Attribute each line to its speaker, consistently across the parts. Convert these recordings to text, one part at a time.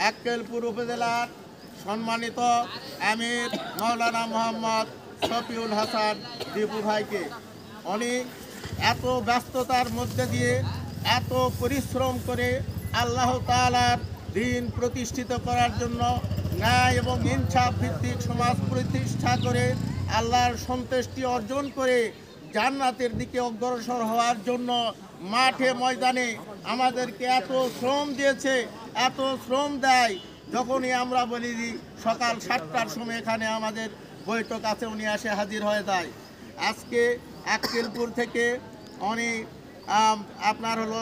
Speaker 1: আক্কেলপুর উপজেলার সম্মানিত আমির মাওলানা মোহাম্মদ শফিউল হাসান দীপু ভাইকে উনি এত ব্যস্ততার মধ্যে দিয়ে এত পরিশ্রম করে আল্লাহ তাআলার দিন প্রতিষ্ঠিত করার জন্য ন্যায় এবং ইনসাফ ভিত্তিক সমাজ প্রতিষ্ঠা করে আল্লাহর সন্তুষ্টি অর্জন করে জান্নাতের দিকে অগ্রসর হওয়ার জন্য মাঠে ময়দানে আমাদেরকে এত শ্রম দিয়েছে, এত শ্রম দেয়। যখনই আমরা বলি সকাল 7টার সময় এখানে আমাদের বৈঠক আছে, উনি এসে হাজির হয়ে যায়। আজকে আক্কেলপুর থেকে উনি আপনার হলো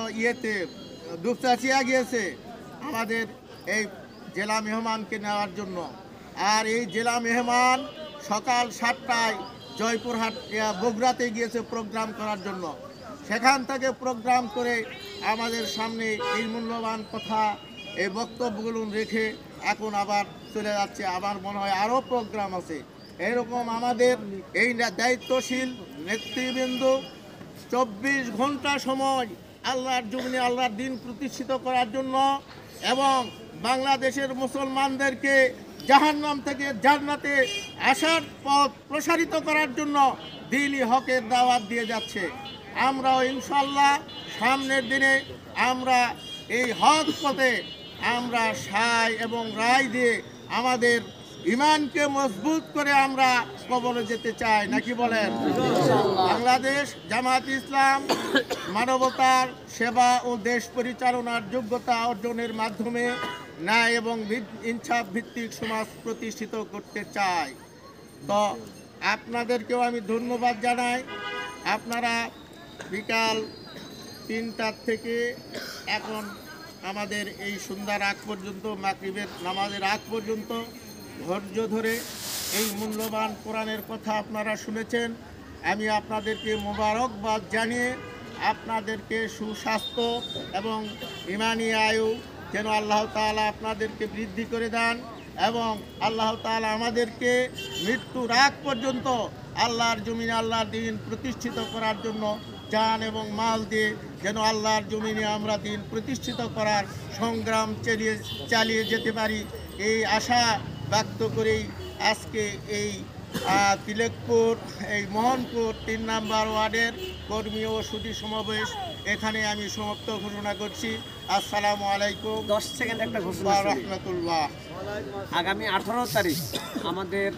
Speaker 1: দুপচাচিয়া গিয়েছে আমাদের এই জেলা মেহমানকে নেওয়ার জন্য। আর এই জেলা মেহমান সকাল 7টায় জয়পুরহাট বগুড়াতে গিয়েছে প্রোগ্রাম করার জন্য। সেখান থেকে প্রোগ্রাম করে আমাদের সামনে এই মূল্যবান কথা এই বক্তব্যগুলো রেখে এখন আবার চলে যাচ্ছে। আমার মনে হয় আরও প্রোগ্রাম আছে। এরকম আমাদের এই দায়িত্বশীল নেতৃবৃন্দ 24 ঘন্টা সময় আল্লাহর জমিনে আল্লাহর দিন প্রতিষ্ঠিত করার জন্য এবং বাংলাদেশের মুসলমানদেরকে জাহান্নাম থেকে জান্নাতে আসার পথ প্রসারিত করার জন্য দ্বীনি হকের দাওয়াত দিয়ে যাচ্ছে। আমরাও ইনশাআল্লাহ সামনের দিনে আমরা এই হক পথে আমরা সায় এবং রায় দিয়ে আমাদের ইমানকে মজবুত করে আমরা কবরে যেতে চাই, নাকি বলেন? বাংলাদেশ জামাত ইসলাম মানবতার সেবা ও দেশ পরিচালনার যোগ্যতা অর্জনের মাধ্যমে ন্যায় এবং ইনসাফ ভিত্তিক সমাজ প্রতিষ্ঠিত করতে চাই। তো আপনাদেরকেও আমি ধন্যবাদ জানাই। আপনারা বিকাল 3টার থেকে এখন আমাদের এই সন্ধ্যার আগ পর্যন্ত, মাগরিবের নামাজের আগ পর্যন্ত ধৈর্য ধরে এই মূল্যবান কোরআনের কথা আপনারা শুনেছেন। আমি আপনাদেরকে মোবারকবাদ জানিয়ে আপনাদেরকে সুস্বাস্থ্য এবং ঈমানি আয়ু যেন আল্লাহ তাআলা আপনাদেরকে বৃদ্ধি করে দেন এবং আল্লাহ তাআলা আমাদেরকে মৃত্যুর আগ পর্যন্ত আল্লাহর জমিনে আল্লাহর দিন প্রতিষ্ঠিত করার জন্য জান এবং মাল দিয়ে যেন আল্লাহর জমিনে আমরা দিন প্রতিষ্ঠিত করার সংগ্রাম চালিয়ে যেতে পারি, এই আশা ব্যক্ত করেই আজকে এই তিলেকপুর এই মোহনপুর 3 নম্বর ওয়ার্ডের কর্মী ও সুধী সমাবেশ এখানে আমি সমাপ্ত ঘোষণা করছি। আসসালামু আলাইকুম।
Speaker 2: 10 সেকেন্ড একটা ঘোষণা।
Speaker 1: রাহমাতুল্লাহ।
Speaker 2: আগামী 18 তারিখ আমাদের